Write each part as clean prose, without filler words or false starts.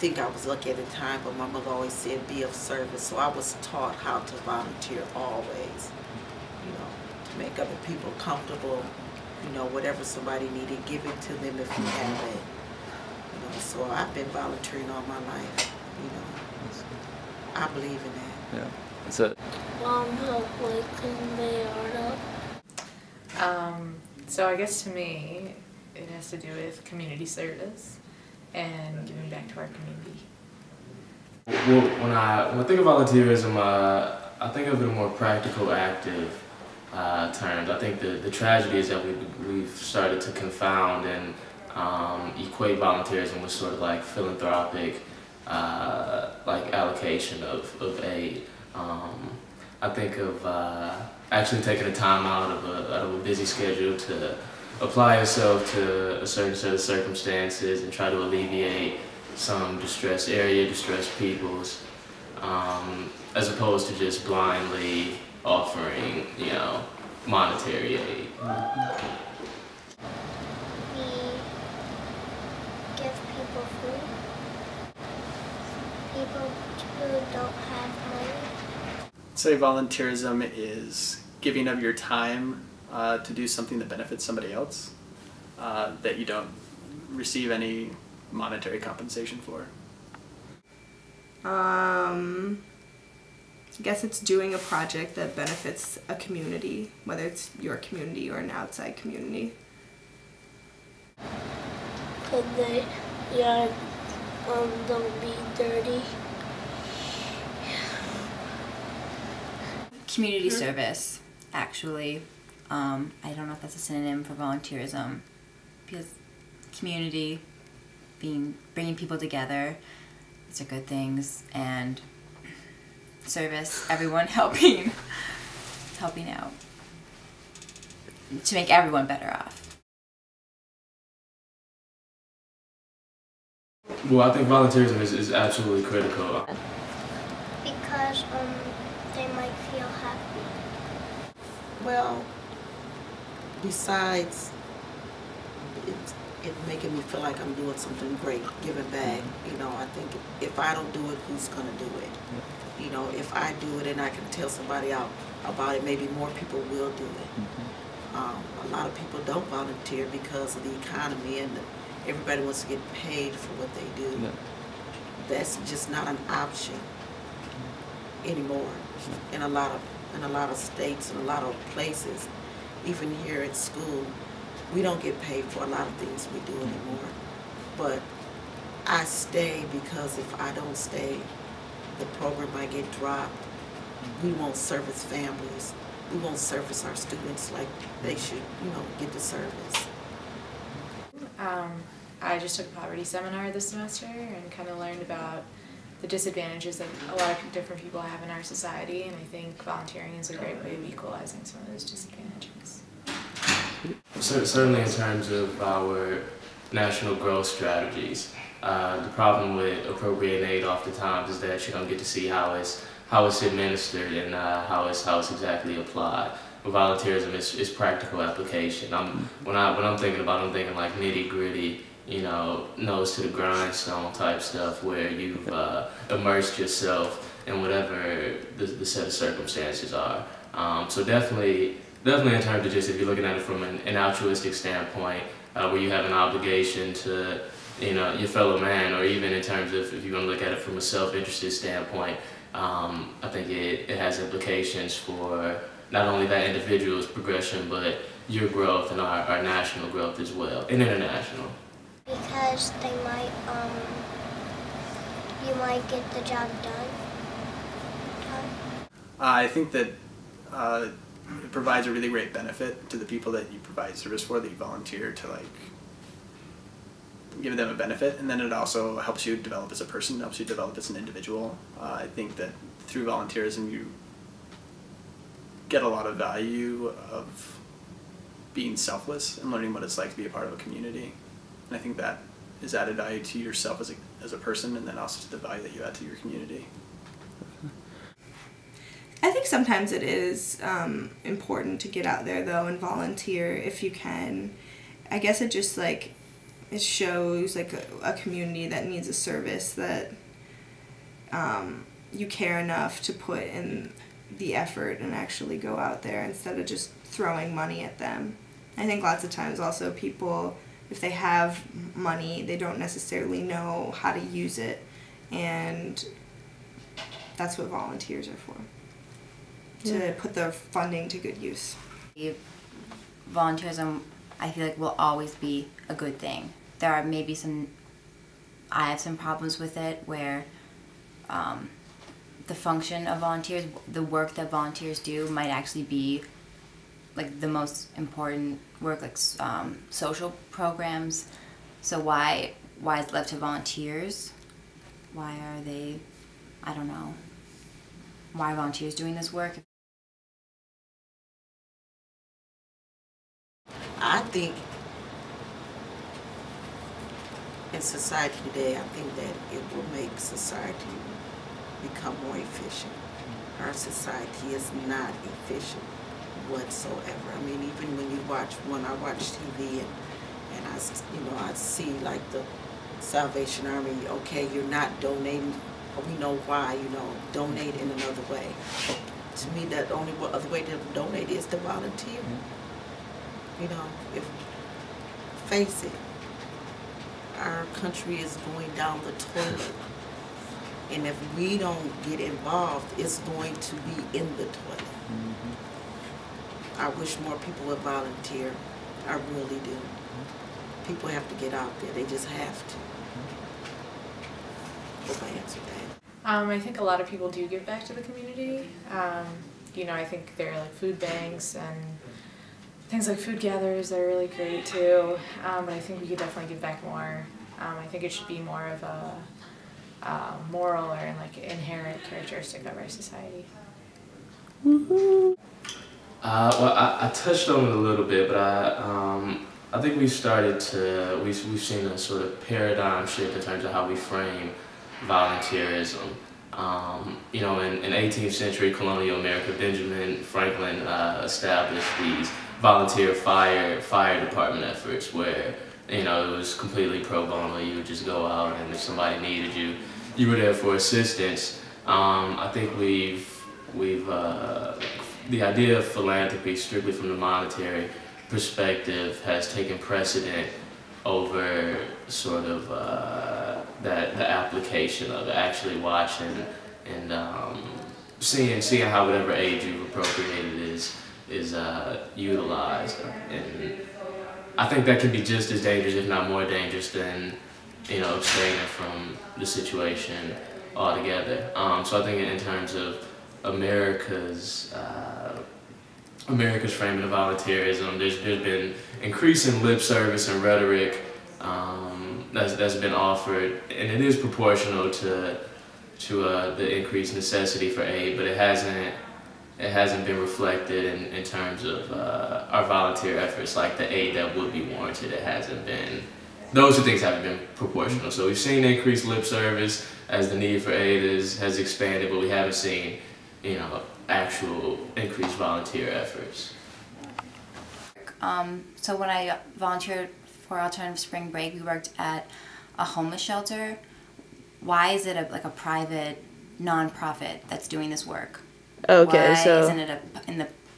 think I was lucky at the time, but my mother always said be of service. So I was taught how to volunteer always, you know, to make other people comfortable. You know, whatever somebody needed, give it to them if you have it. You know, so I've been volunteering all my life. You know, I believe in that. Yeah, that's it. Help like convey art up. So I guess to me, it has to do with community service and giving back to our community. Well, when I think of volunteerism, I think of it in more practical, active terms. I think the tragedy is that we've started to confound and equate volunteerism with sort of like philanthropic like allocation of aid. I think of actually taking the time out of a busy schedule to apply yourself to a certain set of circumstances and try to alleviate some distressed area, distressed peoples, as opposed to just blindly offering, you know, monetary aid. We give people food. People who don't have money. Say volunteerism is giving of your time to do something that benefits somebody else that you don't receive any monetary compensation for. I guess it's doing a project that benefits a community, whether it's your community or an outside community. Could the yard don't be dirty? Community service, actually. I don't know if that's a synonym for volunteerism, because community, bringing people together, these are good things, and service, everyone helping out to make everyone better off. Well, I think volunteerism is absolutely critical. Because they might feel happy. Well, besides it making me feel like I'm doing something great, giving back, you know, I think if I don't do it, who's going to do it? You know, if I do it and I can tell somebody out about it, maybe more people will do it. A lot of people don't volunteer because of the economy and everybody wants to get paid for what they do. That's just not an option anymore in a lot of states and a lot of places. Even here at school, we don't get paid for a lot of things we do anymore. But I stay because if I don't stay, the program might get dropped. We won't service families. We won't service our students like they should, you know, get the service. I just took a poverty seminar this semester and kind of learned about the disadvantages that a lot of different people have in our society, and I think volunteering is a great way of equalizing some of those disadvantages. Certainly in terms of our national growth strategies, the problem with appropriating aid oftentimes is that you don't get to see how it's administered and how it's exactly applied. But volunteerism is practical application. When I'm thinking about it, I'm thinking like nitty gritty, you know, nose to the grindstone type stuff where you've immersed yourself in whatever the set of circumstances are. So definitely in terms of just if you're looking at it from an altruistic standpoint, where you have an obligation to, you know, your fellow man, or even in terms of if you want to look at it from a self-interested standpoint, I think it has implications for not only that individual's progression, but your growth and our national growth as well, and international. Because they might, you might get the job done. I think that it provides a really great benefit to the people that you provide service for, that you volunteer to, like, give them a benefit, and then it also helps you develop as a person, helps you develop as an individual. I think that through volunteerism you get a lot of value of being selfless and learning what it's like to be a part of a community. And I think that is added value to yourself as a person, and then also to the value that you add to your community. I think sometimes it is important to get out there though and volunteer if you can. I guess it just like it shows like a community that needs a service that you care enough to put in the effort and actually go out there instead of just throwing money at them. I think lots of times also people, if they have money, they don't necessarily know how to use it, and that's what volunteers are for, to put the funding to good use. Volunteerism, I feel like, will always be a good thing. There are maybe I have some problems with it where the function of volunteers, the work that volunteers do might actually be like the most important work, like social programs. So why is it left to volunteers? Why are they, I don't know, why are volunteers doing this work? I think in society today, I think that it will make society become more efficient. Our society is not efficient whatsoever. I mean, even when I watch TV and I see like the Salvation Army, okay, you're not donating, we know why, donate in another way. To me, that the only other way to donate is to volunteer. Face it, our country is going down the toilet. And if we don't get involved, it's going to be in the toilet. I wish more people would volunteer. I really do. People have to get out there. They just have to. Hope I answered that. I think a lot of people do give back to the community. I think there are like food banks and things like food gatherers that are really great too. But I think we could definitely give back more. I think it should be more of a moral or like inherent characteristic of our society. Well, I touched on it a little bit, but I think we've seen a sort of paradigm shift in terms of how we frame volunteerism. In 18th century colonial America, Benjamin Franklin established these volunteer fire department efforts where, it was completely pro bono. You would just go out, and if somebody needed you, you were there for assistance. I think the idea of philanthropy, strictly from the monetary perspective, has taken precedent over sort of the application of actually watching and seeing how whatever aid you've appropriated is utilized. And I think that can be just as dangerous, if not more dangerous, than abstaining from the situation altogether. So I think in terms of America's framing of volunteerism, there's been increasing lip service and rhetoric that's been offered, and it is proportional to the increased necessity for aid, but it hasn't been reflected in terms of our volunteer efforts, like the aid that would be warranted. It hasn't been. Those two things haven't been proportional. So we've seen increased lip service as the need for aid has expanded, but we haven't seen, actual increased volunteer efforts. So when I volunteered for Alternative Spring Break, we worked at a homeless shelter. Why is it a private nonprofit that's doing this work? Okay,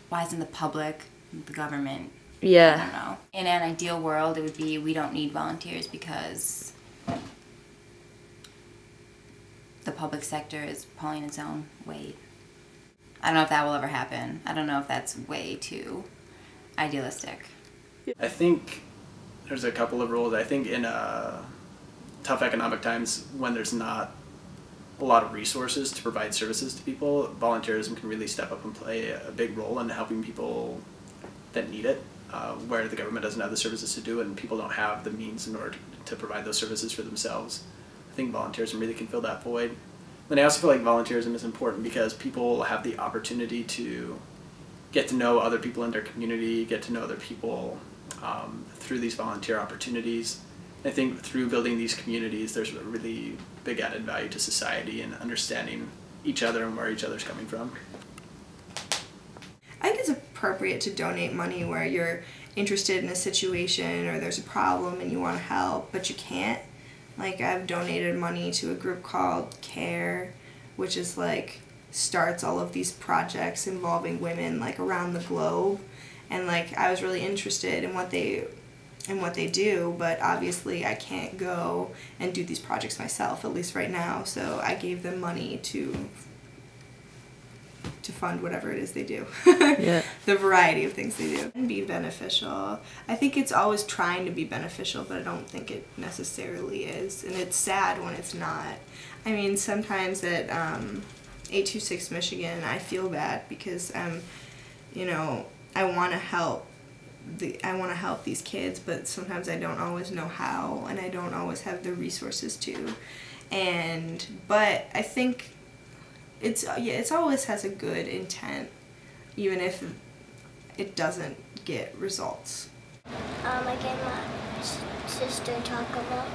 why isn't the public, the government? Yeah. I don't know. In an ideal world, it would be we don't need volunteers because the public sector is pulling its own weight. I don't know if that will ever happen. I don't know if that's way too idealistic. I think there's a couple of roles. I think in tough economic times, when there's not a lot of resources to provide services to people, volunteerism can really step up and play a big role in helping people that need it, where the government doesn't have the services to do it and people don't have the means in order to provide those services for themselves. I think volunteerism really can fill that void. And I also feel like volunteerism is important because people have the opportunity to get to know other people in their community, get to know other people through these volunteer opportunities. I think through building these communities, there's a really big added value to society and understanding each other and where each other's coming from. I think it's appropriate to donate money where you're interested in a situation or there's a problem and you want to help but you can't. Like, I've donated money to a group called CARE, which is like starts all of these projects involving women like around the globe, and like I was really interested in what they do, but obviously I can't go and do these projects myself, at least right now, so I gave them money to fund whatever it is they do. Yeah. The variety of things they do. And be beneficial. I think it's always trying to be beneficial, but I don't think it necessarily is. And it's sad when it's not. I mean, sometimes at 826 Michigan, I feel bad because you know, I want to help these kids, but sometimes I don't always know how, and I don't always have the resources to. But I think it always has a good intent, even if it doesn't get results. I gave my sister taco milk.